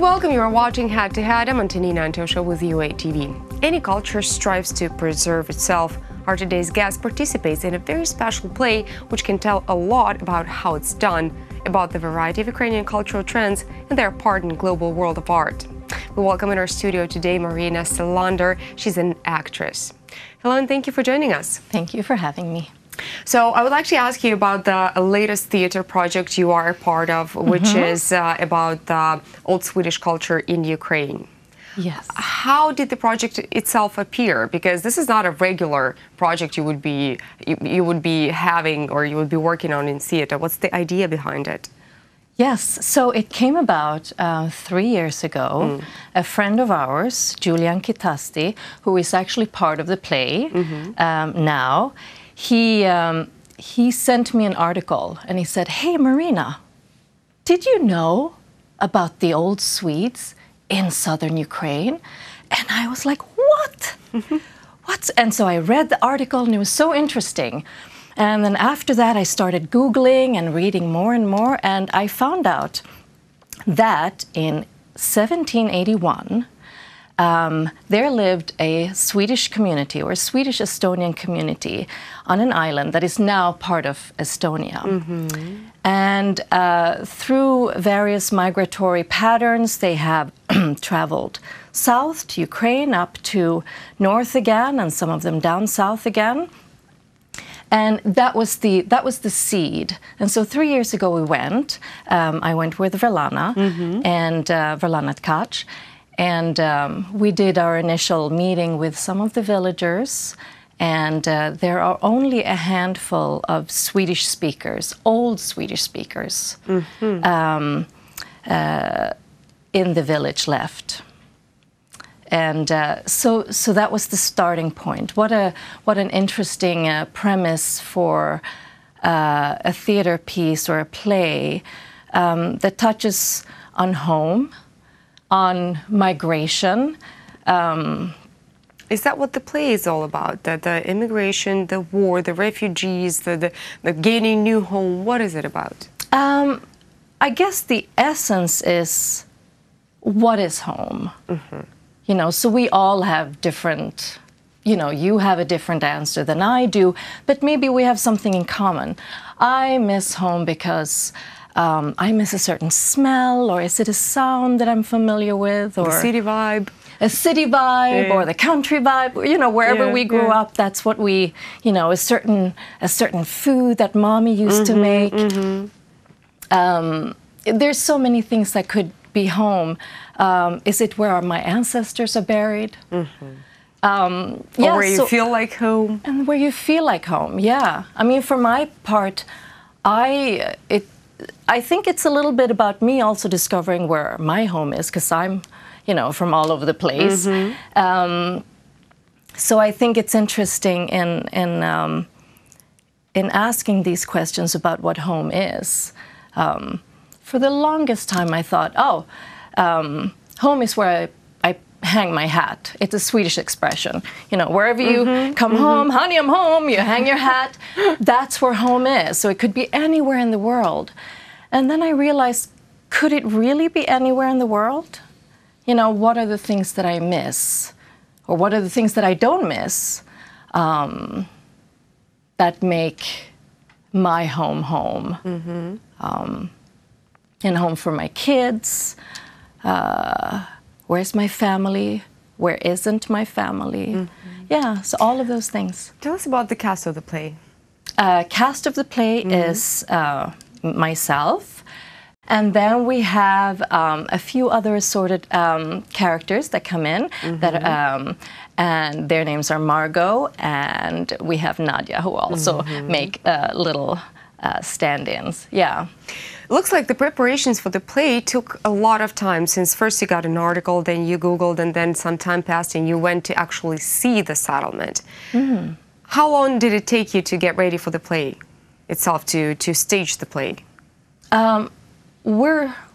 welcome. You are watching Head to Head. I'm Antonina Antosha with UATV. Any culture strives to preserve itself. Our today's guest participates in a very special play which can tell a lot about how it's done, about the variety of Ukrainian cultural trends and their part in the global world of art. We welcome in our studio today Marina Celander. She's an actress. Hello and thank you for joining us. Thank you for having me. So I would like to ask you about the latest theater project you are a part of, which is about the old Swedish culture in Ukraine. Yes. How did the project itself appear? Because this is not a regular project you would be having or you would be working on in theater. What's the idea behind it? Yes, so it came about 3 years ago. A friend of ours, Julian Kitasti, who is actually part of the play now, he sent me an article and he said, "Hey Marina, did you know about the old Swedes in southern Ukraine?" And I was like, "What? What?" And so I read the article and it was so interesting. And then after that, I started Googling and reading more and more, and I found out that in 1781, there lived a Swedish community, or a Swedish-Estonian community, on an island that is now part of Estonia. And through various migratory patterns, they have traveled south to Ukraine, up to north again, and some of them down south again. And that was the seed. And so 3 years ago we went. I went with Verlana and Verlana Tkac, and we did our initial meeting with some of the villagers. And there are only a handful of Swedish speakers, old Swedish speakers, in the village left. And so that was the starting point. What an interesting premise for a theater piece or a play that touches on home, on migration. Is that what the play is all about? The immigration, the war, the refugees, the gaining new home? What is it about? I guess the essence is, what is home? You know, so we all have different, you have a different answer than I do, but maybe we have something in common. I miss home because I miss a certain smell, or is it a sound that I'm familiar with? Or the city vibe. A city vibe, or the country vibe, wherever we grew up, that's what we, a certain food that mommy used to make. There's so many things that could be home. Is it where my ancestors are buried? Or where you feel like home? And where you feel like home, yeah. I mean, for my part, I think it's a little bit about me also discovering where my home is, because I'm, from all over the place. So I think it's interesting in asking these questions about what home is. For the longest time, I thought, home is where I hang my hat. It's a Swedish expression. Wherever you come home, honey, I'm home, you hang your hat. That's where home is. So it could be anywhere in the world. And then I realized, could it really be anywhere in the world? What are the things that I miss? Or what are the things that I don't miss that make my home home? And home for my kids. Where's my family? Where isn't my family? Yeah, so all of those things. Tell us about the cast of the play. Cast of the play is myself. And then we have a few other assorted characters that come in, and their names are Margot, and we have Nadia, who also make little stand-ins. Yeah. Looks like the preparations for the play took a lot of time, since first you got an article, then you Googled, and then some time passed and you went to actually see the settlement. How long did it take you to get ready for the play itself, to stage the play?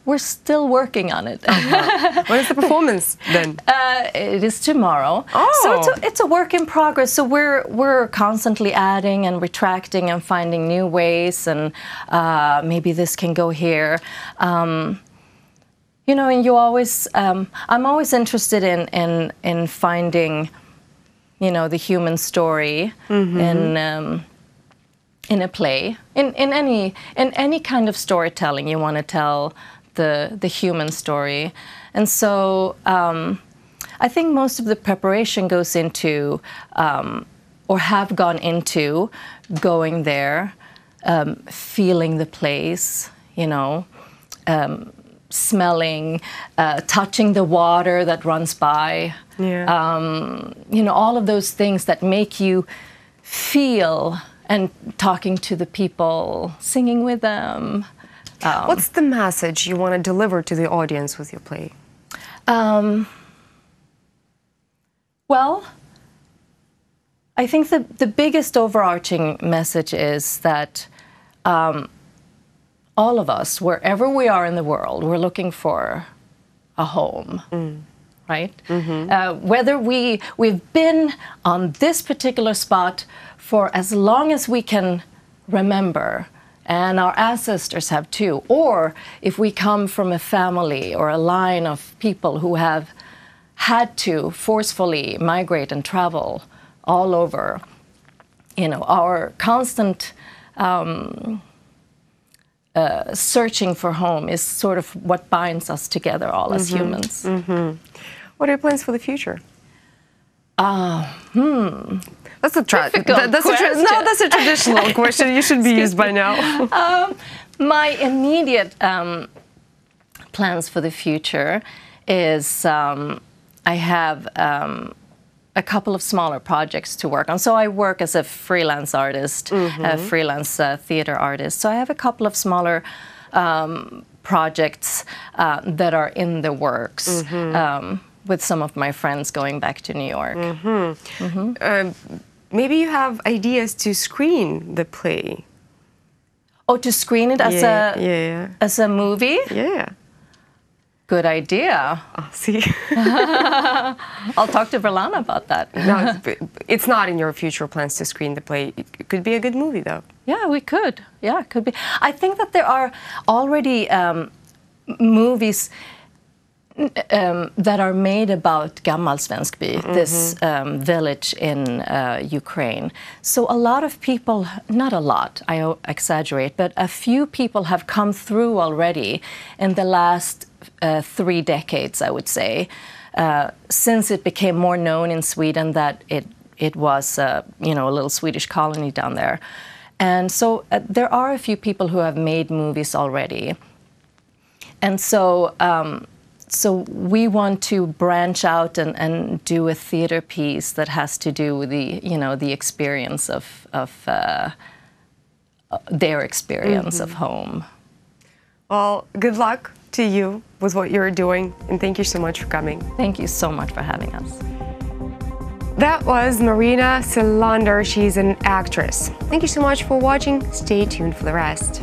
We're still working on it. When is the performance then? It is tomorrow. So it's a work in progress. So we're constantly adding and retracting and finding new ways, and maybe this can go here. You know, and you always, I'm always interested in finding, you know, the human story in a play, in any kind of storytelling. You want to tell the human story, and so I think most of the preparation goes into, or have gone into, going there, feeling the place, you know, smelling, touching the water that runs by, you know, all of those things that make you feel, and talking to the people, singing with them. What's the message you want to deliver to the audience with your play? Well, I think the biggest overarching message is that all of us, wherever we are in the world, we're looking for a home, right? Whether we've been on this particular spot for as long as we can remember, and our ancestors have too, or if we come from a family or a line of people who have had to forcefully migrate and travel all over, you know, our constant searching for home is sort of what binds us together all as humans. What are your plans for the future? That's a that's a traditional question. You should be used by now. My immediate plans for the future is I have a couple of smaller projects to work on. So I work as a freelance artist, a freelance theater artist. So I have a couple of smaller projects that are in the works. With some of my friends going back to New York. Maybe you have ideas to screen the play. Oh, to screen it as as a movie? Yeah. Good idea. Oh, see. I'll talk to Verlana about that. No, it's not in your future plans to screen the play. It could be a good movie, though. Yeah, we could. Yeah, it could be. I think that there are already movies that are made about Gammalsvenskby, this village in Ukraine. So a lot of people, not a lot, I exaggerate, but a few people have come through already in the last 3 decades, I would say, since it became more known in Sweden that it was, you know, a little Swedish colony down there. And so there are a few people who have made movies already. And so so we want to branch out and do a theater piece that has to do with the, you know, the experience of their experience of home. Well, good luck to you with what you're doing, and thank you so much for coming. Thank you so much for having us. That was Marina Celander. She's an actress. Thank you so much for watching. Stay tuned for the rest.